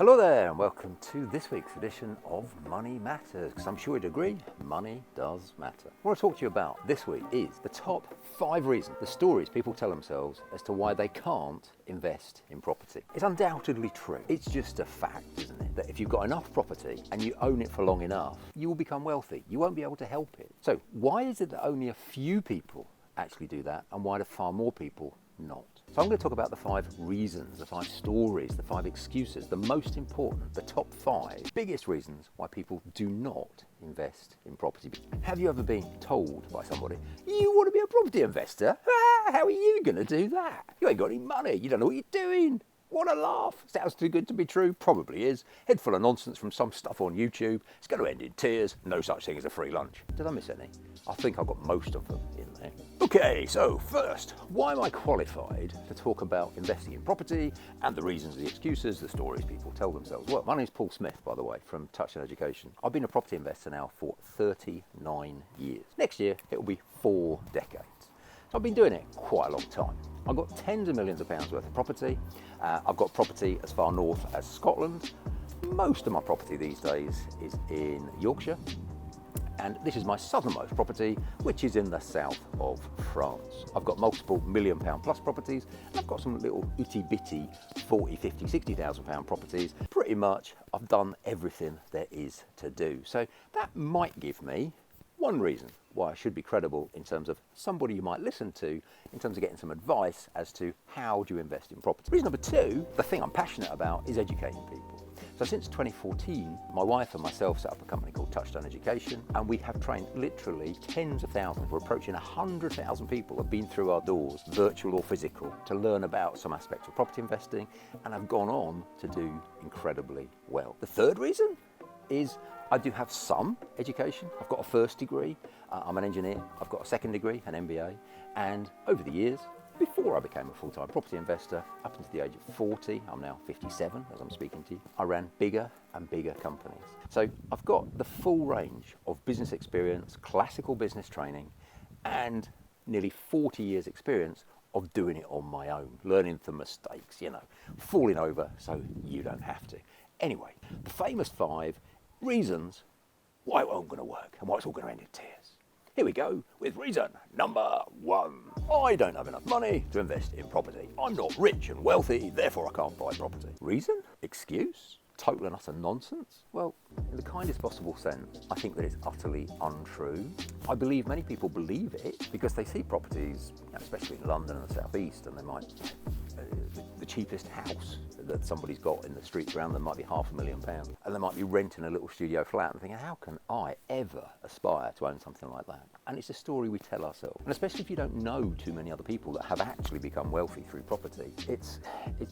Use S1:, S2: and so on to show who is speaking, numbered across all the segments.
S1: Hello there and welcome to this week's edition of Money Matters, because I'm sure you'd agree, money does matter. What I want to talk to you about this week is the top 5 reasons, the stories people tell themselves as to why they can't invest in property. It's undoubtedly true. It's just a fact, isn't it, that if you've got enough property and you own it for long enough, you will become wealthy. You won't be able to help it. So why is it that only a few people actually do that, and why do far more people not? So I'm going to talk about the 5 reasons, the 5 stories, the 5 excuses, the most important, the top 5 biggest reasons why people do not invest in property. Have you ever been told by somebody, you want to be a property investor? How are you going to do that? You ain't got any money, you don't know what you're doing. What a laugh. Sounds too good to be true. Probably is. Head full of nonsense from some stuff on YouTube. It's going to end in tears. No such thing as a free lunch. Did I miss any? I think I got most of them in there. Okay, so first, why am I qualified to talk about investing in property and the reasons, the excuses, the stories people tell themselves? Well, my name's Paul Smith, by the way, from Touchstone Education. I've been a property investor now for 39 years. Next year, it will be 4 decades. So I've been doing it quite a long time. I've got tens of millions of pounds worth of property. I've got property as far north as Scotland. Most of my property these days is in Yorkshire. And this is my southernmost property, which is in the south of France. I've got multiple £1 million plus properties, and I've got some little itty bitty 40, 50, 60,000 pound properties. Pretty much I've done everything there is to do. So that might give me one reason why I should be credible in terms of somebody you might listen to, in terms of getting some advice as to how do you invest in property. Reason number 2, the thing I'm passionate about, is educating people. So since 2014, my wife and myself set up a company called Touchstone Education, and we have trained literally tens of thousands. We're approaching 100,000 people have been through our doors, virtual or physical, to learn about some aspects of property investing, and have gone on to do incredibly well. The third reason is I do have some education. I've got a first degree, I'm an engineer, I've got a second degree, an MBA, and over the years, before I became a full-time property investor, up until the age of 40, I'm now 57 as I'm speaking to you, I ran bigger and bigger companies. So I've got the full range of business experience, classical business training, and nearly 40 years experience of doing it on my own, learning from mistakes, falling over so you don't have to. Anyway, the famous 5 reasons why it won't going to work and why it's all going to end in tears. Here we go with reason number 1. I don't have enough money to invest in property. I'm not rich and wealthy, therefore I can't buy property. Reason? Excuse? Total and utter nonsense? Well, in the kindest possible sense, I think that it's utterly untrue. I believe many people believe it because they see properties, especially in London and the South East, and they might, the cheapest house that somebody's got in the streets around them might be £500,000, and they might be renting a little studio flat and thinking, how can I ever aspire to own something like that? And it's a story we tell ourselves. And especially if you don't know too many other people that have actually become wealthy through property, it's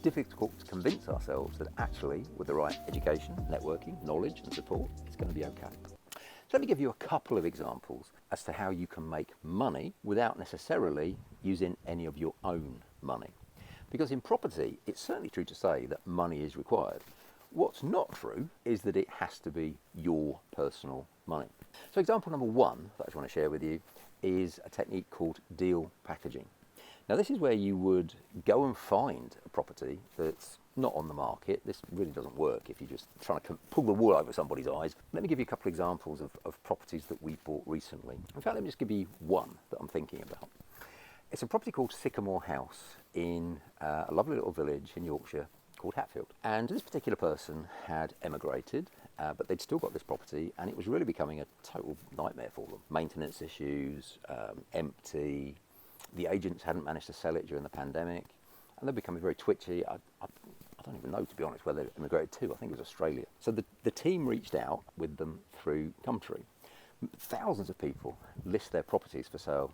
S1: difficult to convince ourselves that actually, with the right education, networking, knowledge and support, it's going to be okay. So let me give you a couple of examples as to how you can make money without necessarily using any of your own money. Because in property, it's certainly true to say that money is required. What's not true is that it has to be your personal money. So example number 1 that I just want to share with you is a technique called deal packaging. Now this is where you would go and find a property that's not on the market. This really doesn't work if you're just trying to pull the wool over somebody's eyes. Let me give you a couple of examples of properties that we bought recently. In fact, let me just give you one that I'm thinking about. It's a property called Sycamore House in a lovely little village in Yorkshire called Hatfield. And this particular person had emigrated, but they'd still got this property, and it was really becoming a total nightmare for them. Maintenance issues, empty. The agents hadn't managed to sell it during the pandemic, and they're becoming very twitchy. I don't even know, to be honest, where they emigrated to. I think it was Australia. So the team reached out with them through Gumtree. Thousands of people list their properties for sale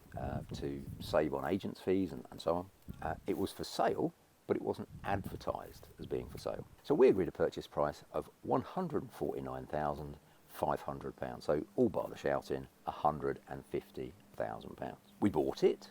S1: to save on agents' fees and so on. It was for sale, but it wasn't advertised as being for sale. So we agreed a purchase price of £149,500. So all bar the shouting, £150,000. We bought it,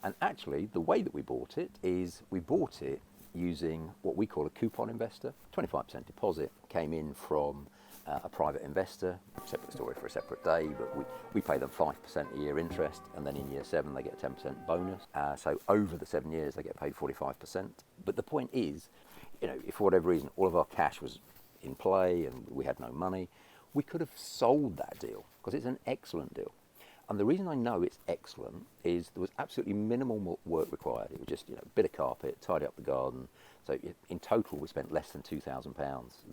S1: and actually the way that we bought it is we bought it using what we call a coupon investor. 25% deposit came in from a private investor, separate story for a separate day, but we pay them 5% a year interest, and then in year 7 they get a 10% bonus. So over the 7 years they get paid 45%. But the point is, if for whatever reason all of our cash was in play and we had no money, we could have sold that deal because it's an excellent deal. And the reason I know it's excellent is there was absolutely minimal work required. It was just, a bit of carpet, tidy up the garden. So in total, we spent less than £2,000.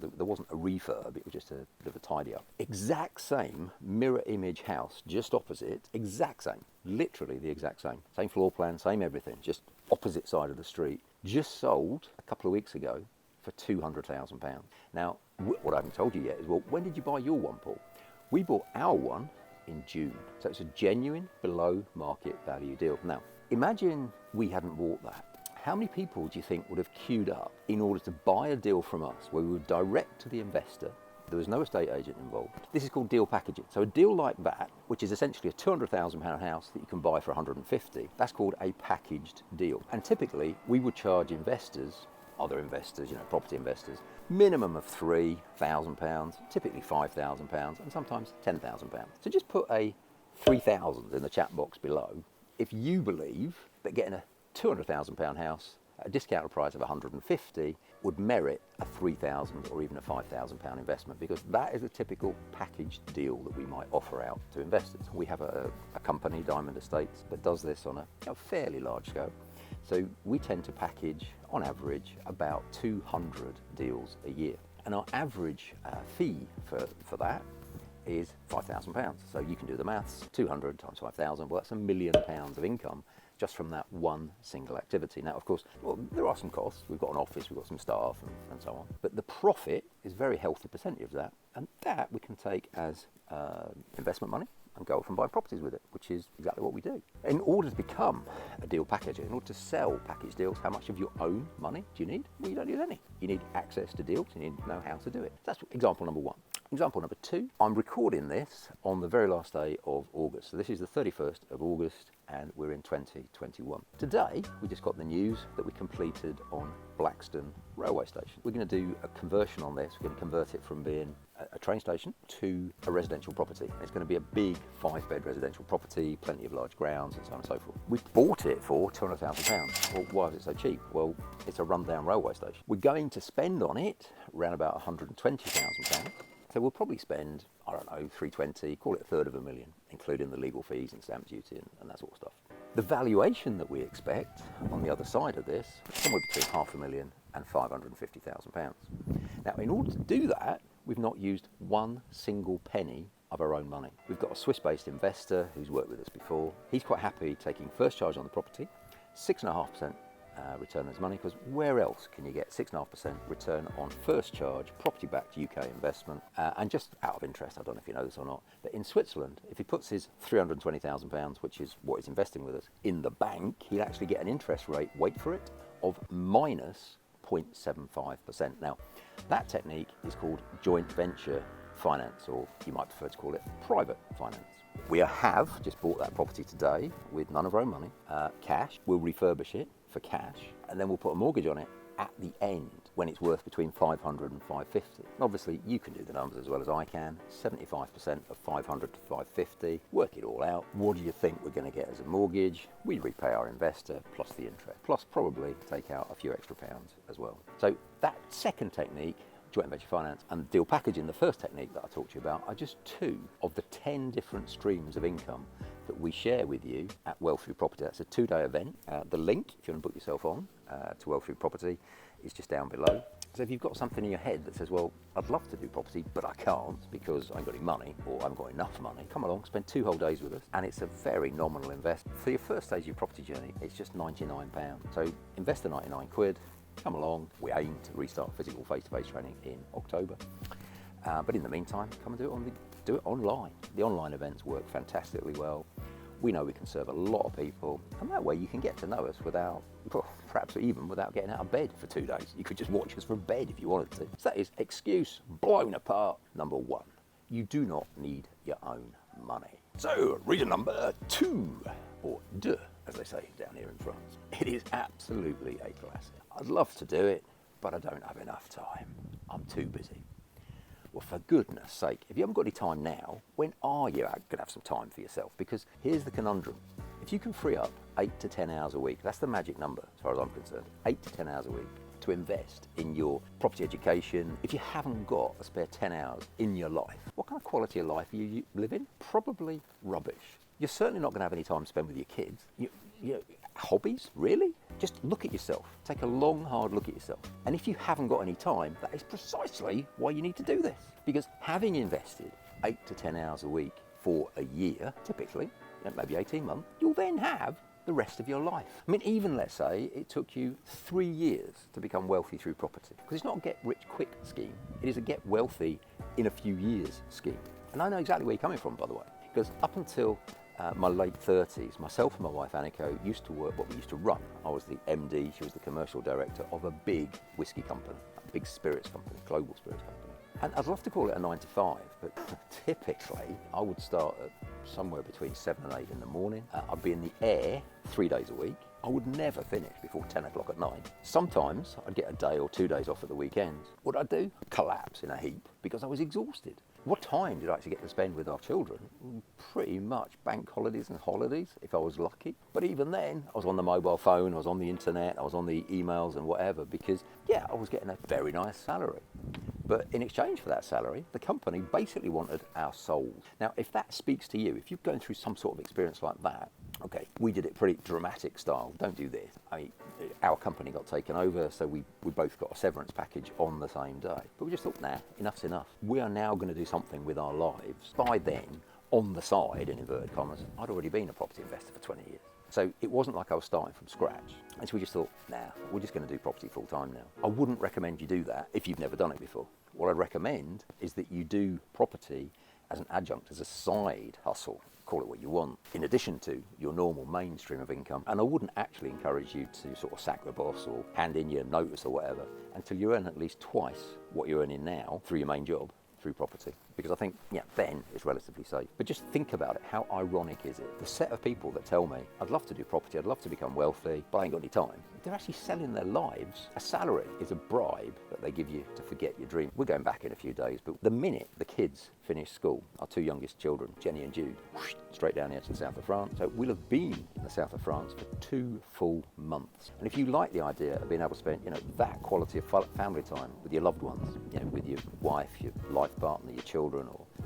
S1: There wasn't a refurb, it was just a bit of a tidy up. Exact same mirror image house, just opposite, exact same, literally the exact same. Same floor plan, same everything, just opposite side of the street. Just sold a couple of weeks ago for £200,000. Now, what I haven't told you yet is, well, when did you buy your one, Paul? We bought our one in June. So it's a genuine below market value deal. Now, imagine we hadn't bought that. How many people do you think would have queued up in order to buy a deal from us where we were direct to the investor? There was no estate agent involved. This is called deal packaging. So a deal like that, which is essentially a £200,000 house that you can buy for 150, that's called a packaged deal. And typically we would charge investors, other investors, property investors, minimum of £3,000, typically £5,000, and sometimes £10,000. So just put a 3,000 in the chat box below if you believe that getting a £200,000 house at a discounted price of 150 would merit a £3,000 or even a £5,000 investment, because that is a typical packaged deal that we might offer out to investors. We have a company, Diamond Estates, that does this on a fairly large scale. So we tend to package, on average, about 200 deals a year. And our average fee for that is £5,000. So you can do the maths, 200 times 5,000, well, that's £1 million of income just from that one single activity. Now, of course, there are some costs. We've got an office, we've got some staff and so on. But the profit is a very healthy percentage of that. And that we can take as investment money and go off and buy properties with it, which is exactly what we do. In order to become a deal packager, in order to sell package deals, how much of your own money do you need? Well, you don't need any. You need access to deals, you need to know how to do it. That's example number one. Example number two, I'm recording this on the very last day of August. So this is the 31st of August and we're in 2021. Today, we just got the news that we completed on Blackstone railway station. We're going to do a conversion on this. We're going to convert it from being a train station to a residential property. It's going to be a big 5-bed residential property, plenty of large grounds and so on and so forth. We bought it for £200,000. Well, why was it so cheap? Well, it's a rundown railway station. We're going to spend on it around about £120,000. So we'll probably spend, I don't know, 320, call it £350,000, including the legal fees and stamp duty and that sort of stuff. The valuation that we expect on the other side of this, somewhere between £500,000 and £550,000. Now, in order to do that, we've not used one single penny of our own money. We've got a Swiss-based investor who's worked with us before. He's quite happy taking first charge on the property, 6.5% return on his money, because where else can you get 6.5% return on first charge, property-backed UK investment? And just out of interest, I don't know if you know this or not, but in Switzerland, if he puts his £320,000, which is what he's investing with us, in the bank, he'd actually get an interest rate, wait for it, of minus 0.75%. Now, that technique is called joint venture finance, or you might prefer to call it private finance. We have just bought that property today with none of our own money, cash. We'll refurbish it for cash, and then we'll put a mortgage on it at the end when it's worth between 500 and 550. And obviously, you can do the numbers as well as I can. 75% of 500 to 550. Work it all out. What do you think we're going to get as a mortgage? We repay our investor plus the interest, plus probably take out a few extra pounds as well. So that second technique, joint venture finance, and deal packaging, the first technique that I talked to you about, are just two of the 10 different streams of income that we share with you at Wealth Property. That's a 2-day event. The link, if you want to book yourself on to Wealth Property, is just down below. So if you've got something in your head that says, well, I'd love to do property, but I can't because I ain't got any money or I haven't got enough money, come along, spend 2 whole days with us, and it's a very nominal investment. For your first stage of your property journey, it's just £99. So invest the 99 quid, come along. We aim to restart physical face-to-face training in October. But in the meantime, come and do it online. The online events work fantastically well. We know we can serve a lot of people, and that way you can get to know us without, perhaps even without getting out of bed for 2 days. You could just watch us from bed if you wanted to. So that is excuse blown apart number one. You do not need your own money. So reason number 2, or deux, as they say down here in France. It is absolutely a classic. I'd love to do it, but I don't have enough time. I'm too busy. Well, for goodness sake, if you haven't got any time now, when are you going to have some time for yourself? Because here's the conundrum. If you can free up 8 to 10 hours a week, that's the magic number as far as I'm concerned, 8 to 10 hours a week, to invest in your property education, if you haven't got a spare 10 hours in your life, what kind of quality of life are you living? Probably rubbish. You're certainly not going to have any time to spend with your kids. Hobbies? Really? Just look at yourself. Take a long, hard look at yourself. And if you haven't got any time, that is precisely why you need to do this. Because having invested 8 to 10 hours a week for a year, typically, maybe 18 months, you'll then have the rest of your life. I mean, even let's say it took you 3 years to become wealthy through property. Because it's not a get rich quick scheme. It is a get wealthy in a few years scheme. And I know exactly where you're coming from, by the way. Because up until my late 30s, myself and my wife Anniko used to work what we used to run. I was the MD, she was the commercial director of a big whiskey company, a big spirits company, global spirits company. And I'd love to call it a 9 to 5, but typically I would start at somewhere between 7 and 8 in the morning. I'd be in the air 3 days a week. I would never finish before 10 o'clock at night. Sometimes I'd get a day or 2 days off at the weekends. What I'd do? Collapse in a heap because I was exhausted. What time did I actually get to spend with our children? Pretty much bank holidays and holidays, if I was lucky. But even then, I was on the mobile phone, I was on the internet, I was on the emails and whatever, because, yeah, I was getting a very nice salary. But in exchange for that salary, the company basically wanted our souls. Now, if that speaks to you, if you're going through some sort of experience like that, okay, we did it pretty dramatic style. Don't do this. Our company got taken over, so we both got a severance package on the same day. But we just thought, nah, enough's enough. We are now going to do something with our lives. By then, on the side, in inverted commas, I'd already been a property investor for 20 years. So it wasn't like I was starting from scratch. And so we just thought, nah, we're just going to do property full time now. I wouldn't recommend you do that if you've never done it before. What I'd recommend is that you do property as an adjunct, as a side hustle. Call it what you want, in addition to your normal mainstream of income. And I wouldn't actually encourage you to sort of sack the boss or hand in your notice or whatever until you earn at least twice what you're earning now through your main job, through property. Because I think, yeah, then it's relatively safe. But just think about it. How ironic is it? The set of people that tell me, I'd love to do property, I'd love to become wealthy, but I ain't got any time. They're actually selling their lives. A salary is a bribe that they give you to forget your dream. We're going back in a few days, but the minute the kids finish school, our 2 youngest children, Jenny and Jude, straight down here to the south of France. So we'll have been in the south of France for 2 full months. And if you like the idea of being able to spend, that quality of family time with your loved ones, with your wife, your life partner, your children,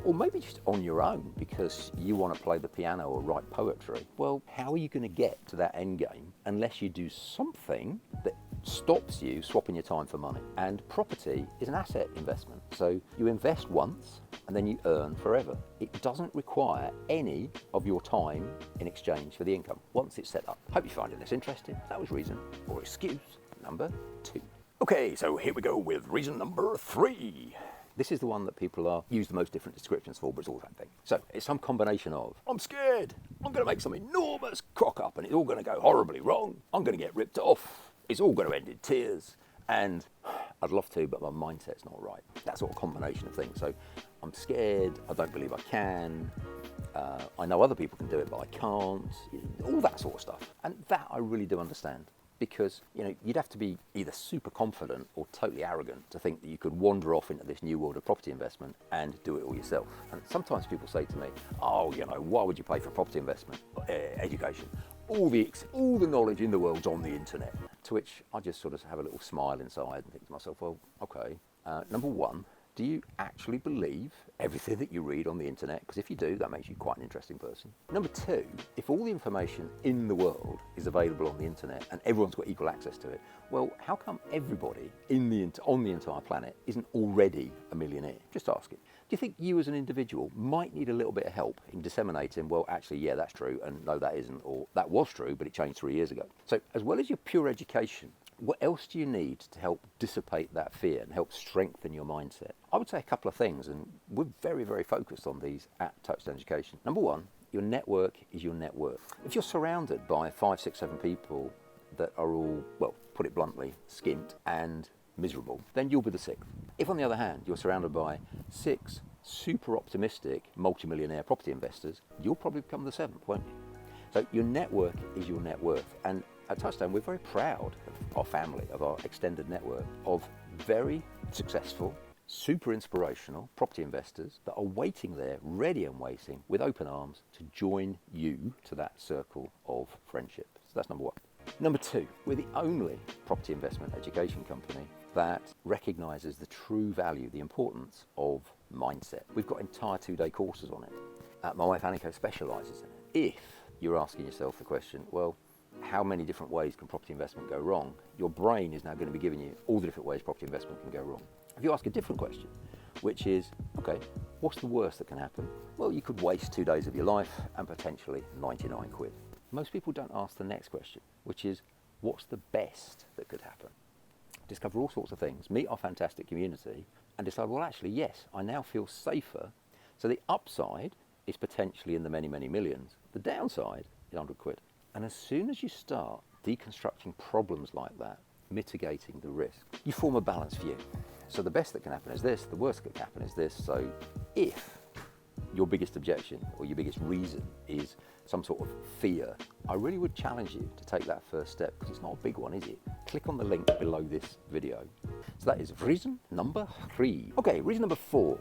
S1: or maybe just on your own because you want to play the piano or write poetry, well, how are you going to get to that end game unless you do something that stops you swapping your time for money? And property is an asset investment. So you invest once and then you earn forever. It doesn't require any of your time in exchange for the income once it's set up. Hope you're finding this interesting. That was reason or excuse number 2. Okay, so here we go with reason number 3. This is the one that people use the most different descriptions for, but it's all the same thing. So it's some combination of, I'm scared, I'm going to make some enormous crock up and it's all going to go horribly wrong, I'm going to get ripped off, it's all going to end in tears, and I'd love to, but my mindset's not right. That sort of combination of things. So I'm scared, I don't believe I can, I know other people can do it, but I can't, all that sort of stuff. And that I really do understand. Because you'd have to be either super confident or totally arrogant to think that you could wander off into this new world of property investment and do it all yourself. And sometimes people say to me, oh, why would you pay for property investment, education? All the knowledge in the world's on the internet. To which I just sort of have a little smile inside and think to myself, well, okay, number one, do you actually believe everything that you read on the internet? Because if you do, that makes you quite an interesting person. Number 2, if all the information in the world is available on the internet and everyone's got equal access to it, well, how come everybody on the entire planet isn't already a millionaire? Just ask it. Do you think you as an individual might need a little bit of help in disseminating, well, actually, yeah, that's true, and no, that isn't, or that was true, but it changed 3 years ago? So as well as your pure education, what else do you need to help dissipate that fear and help strengthen your mindset? I would say a couple of things, and we're very, very focused on these at Touchstone Education. Number 1, your network is your net worth. If you're surrounded by 5, 6, 7 people that are all, well, put it bluntly, skint and miserable, then you'll be the 6th. If, on the other hand, you're surrounded by 6 super optimistic multimillionaire property investors, you'll probably become the 7th, won't you? So your network is your net worth. And at Touchstone, we're very proud of our family, of our extended network, of very successful, super inspirational property investors that are waiting there, ready and waiting, with open arms to join you to that circle of friendship. So that's number 1. Number two, we're the only property investment education company that recognises the true value, the importance of mindset. We've got entire 2-day courses on it. My wife Annika specialises in it. If you're asking yourself the question, well, how many different ways can property investment go wrong? Your brain is now going to be giving you all the different ways property investment can go wrong. If you ask a different question, which is, okay, what's the worst that can happen? Well, you could waste 2 days of your life and potentially 99 quid. Most people don't ask the next question, which is, what's the best that could happen? Discover all sorts of things, meet our fantastic community, and decide, well, actually, yes, I now feel safer. So the upside is potentially in the many, many millions. The downside is 100 quid. And as soon as you start deconstructing problems like that, mitigating the risk, you form a balanced view. So the best that can happen is this, the worst that can happen is this. So if your biggest objection or your biggest reason is some sort of fear, I really would challenge you to take that first step, because it's not a big one, is it? Click on the link below this video. So that is reason number 3. Okay, reason number 4.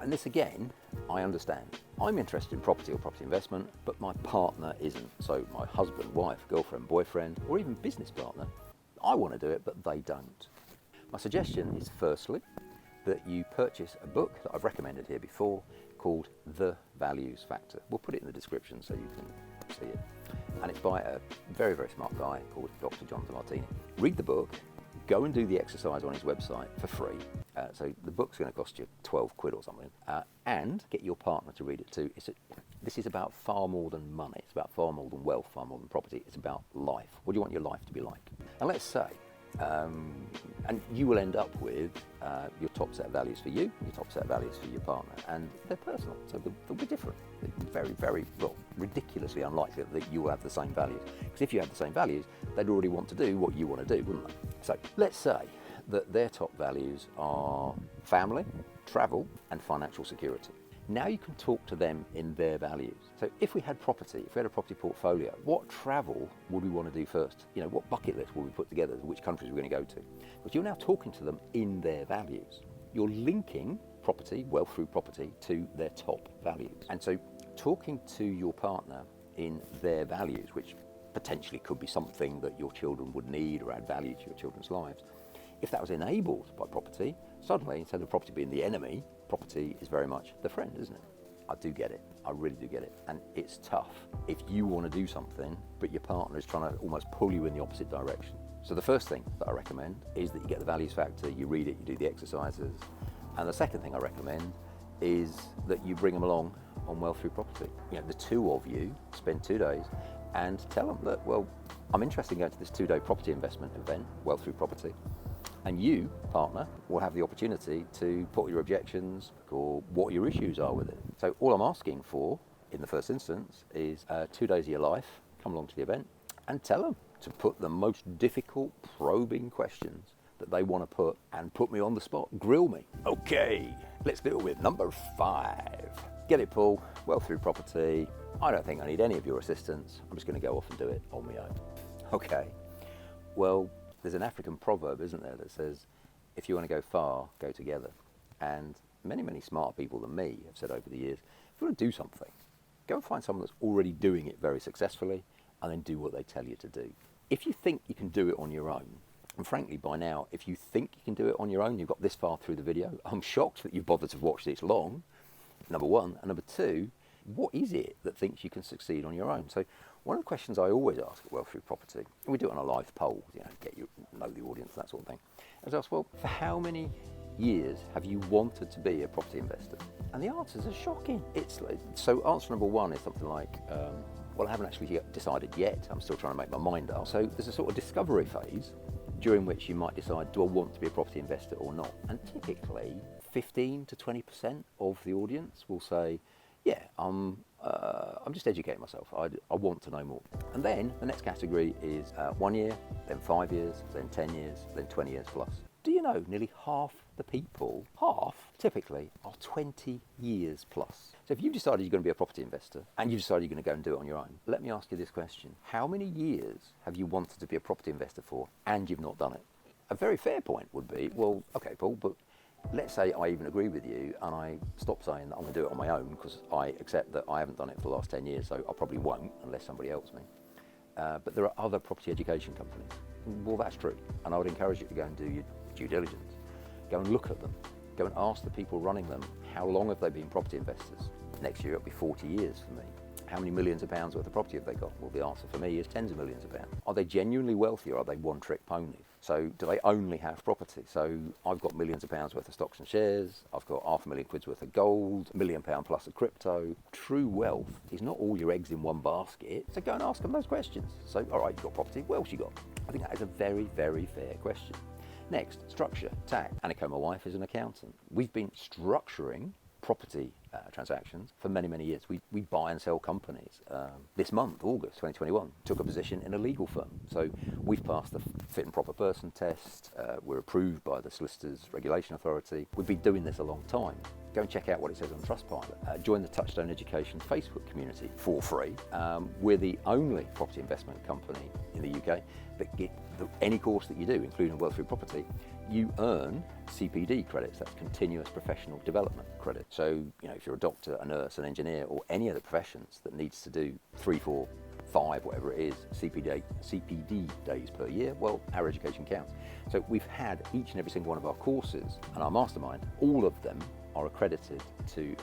S1: And this again, I understand. I'm interested in property or property investment, but my partner isn't. So my husband, wife, girlfriend, boyfriend, or even business partner, I want to do it, but they don't. My suggestion is firstly, that you purchase a book that I've recommended here before called The Values Factor. We'll put it in the description so you can see it. And it's by a very, very smart guy called Dr. Jonathan Martini. Read the book, go and do the exercise on his website for free. So the book's going to cost you 12 quid or something. And get your partner to read it too. This is about far more than money. It's about far more than wealth, far more than property. It's about life. What do you want your life to be like? And let's say, and you will end up with your top set of values for you, your top set of values for your partner, and they're personal, so they'll be different. They're very, very, well, ridiculously unlikely that you will have the same values, because if you had the same values, they'd already want to do what you want to do, wouldn't they? So let's say that their top values are family, travel, and financial security. Now you can talk to them in their values. So if we had property, if we had a property portfolio, what travel would we want to do first? You know, what bucket list would we put together? Which countries we're going to go to? Because you're now talking to them in their values. You're linking property, wealth through property, to their top values. And so talking to your partner in their values, which potentially could be something that your children would need or add value to your children's lives, if that was enabled by property, suddenly, instead of property being the enemy, property is very much the friend, isn't it? I do get it. I really do get it. And it's tough if you want to do something, but your partner is trying to almost pull you in the opposite direction. So the first thing that I recommend is that you get the values factor, you read it, you do the exercises. And the second thing I recommend is that you bring them along on wealth through property. You know, the two of you spend 2 days and tell them, look, well, I'm interested in going to this 2-day property investment event, wealth through property. And you, partner, will have the opportunity to put your objections or what your issues are with it. So all I'm asking for, in the first instance, is 2 days of your life, come along to the event, and tell them to put the most difficult, probing questions that they want to put, and put me on the spot, grill me. Okay, let's deal with number 5. Get it, Paul, wealth through property. I don't think I need any of your assistance. I'm just going to go off and do it on my own. Okay, well, there's an African proverb, isn't there, that says, if you want to go far, go together. And many, many smarter people than me have said over the years, if you want to do something, go and find someone that's already doing it very successfully, and then do what they tell you to do. If you think you can do it on your own, and frankly, by now, if you think you can do it on your own, you've got this far through the video, I'm shocked that you've bothered to watch this long, number one. And number two, what is it that thinks you can succeed on your own? So one of the questions I always ask at Wealth Through Property, and we do it on a live poll, you know, get you know the audience, that sort of thing, is ask, well, for how many years have you wanted to be a property investor? And the answers are shocking. It's like, so answer number one is something like, well, I haven't actually decided yet. I'm still trying to make my mind up. So there's a sort of discovery phase during which you might decide, do I want to be a property investor or not? And typically 15 to 20% of the audience will say, yeah, I'm just educating myself. I want to know more. And then the next category is 1 year, then 5 years, then 10 years, then 20 years plus. Do you know nearly half the people, typically, are 20 years plus. So if you've decided you're going to be a property investor and you've decided you're going to go and do it on your own, let me ask you this question. How many years have you wanted to be a property investor for and you've not done it? A very fair point would be, well, okay, Paul, but let's say I even agree with you and I stop saying that I'm going to do it on my own because I accept that I haven't done it for the last 10 years, so I probably won't unless somebody helps me. but there are other property education companies. Well, that's true. And I would encourage you to go and do your due diligence. Go and look at them. Go and ask the people running them, how long have they been property investors? Next year it'll be 40 years for me. How many millions of pounds worth of property have they got? Well, the answer for me is tens of millions of pounds. Are they genuinely wealthy, or are they one-trick ponies? So do they only have property? So I've got millions of pounds worth of stocks and shares. I've got £500,000 worth of gold, £1 million plus of crypto. True wealth is not all your eggs in one basket. So go and ask them those questions. So, all right, you've got property. What else you got? I think that is a very, very fair question. Next, structure, tax. Annika, my wife, is an accountant. We've been structuring property transactions for many, many years. We buy and sell companies. This month, August 2021, took a position in a legal firm. So we've passed the fit and proper person test. We're approved by the Solicitors Regulation Authority. We've been doing this a long time. Go and check out what it says on Trustpilot. Join the Touchstone Education Facebook community for free. We're the only property investment company in the UK that get any course that you do, including Wealth Through Property, you earn CPD credits. That's continuous professional development credit. So, if you're a doctor, a nurse, an engineer, or any other professions that needs to do 3, 4, 5, whatever it is, CPD days per year, well, our education counts. So we've had each and every single one of our courses and our mastermind, all of them are accredited to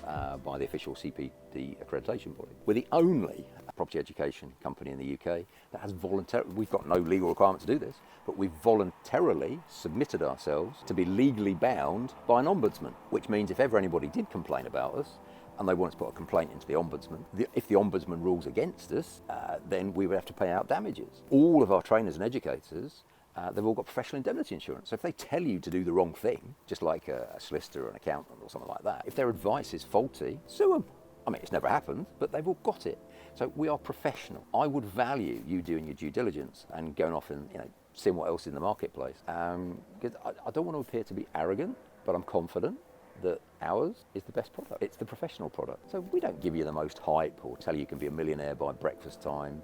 S1: by the official CPD accreditation body. We're the only property education company in the UK that has voluntarily, we've got no legal requirement to do this, but we've voluntarily submitted ourselves to be legally bound by an ombudsman, which means if ever anybody did complain about us, and they want to put a complaint into the ombudsman, if the ombudsman rules against us, then we would have to pay out damages. All of our trainers and educators, they've all got professional indemnity insurance. So if they tell you to do the wrong thing, just like a solicitor or an accountant or something like that, if their advice is faulty, sue them. I mean, it's never happened, but they've all got it. So we are professional. I would value you doing your due diligence and going off and seeing what else is in the marketplace. Because I don't want to appear to be arrogant, but I'm confident that ours is the best product. It's the professional product. So we don't give you the most hype or tell you can be a millionaire by breakfast time.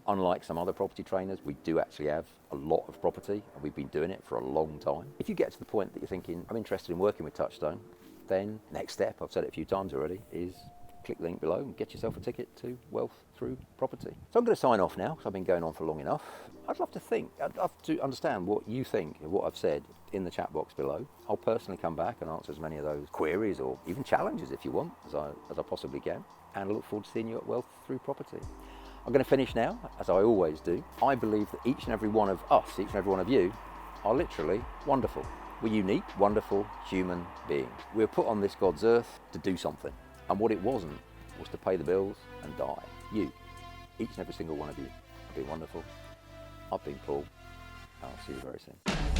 S1: Unlike some other property trainers, we do actually have a lot of property, and we've been doing it for a long time. If you get to the point that you're thinking, I'm interested in working with Touchstone, then next step, I've said it a few times already, is click the link below and get yourself a ticket to Wealth Through Property. So I'm going to sign off now because I've been going on for long enough. I'd love to understand what you think of what I've said in the chat box below. I'll personally come back and answer as many of those queries or even challenges if you want, as I possibly can. And I look forward to seeing you at Wealth Through Property. I'm going to finish now, as I always do. I believe that each and every one of us, each and every one of you, are literally wonderful. We're unique, wonderful human beings. We were put on this God's earth to do something. And what it wasn't was to pay the bills and die. You, each and every single one of you, have been wonderful. I've been Paul, and I'll see you very soon.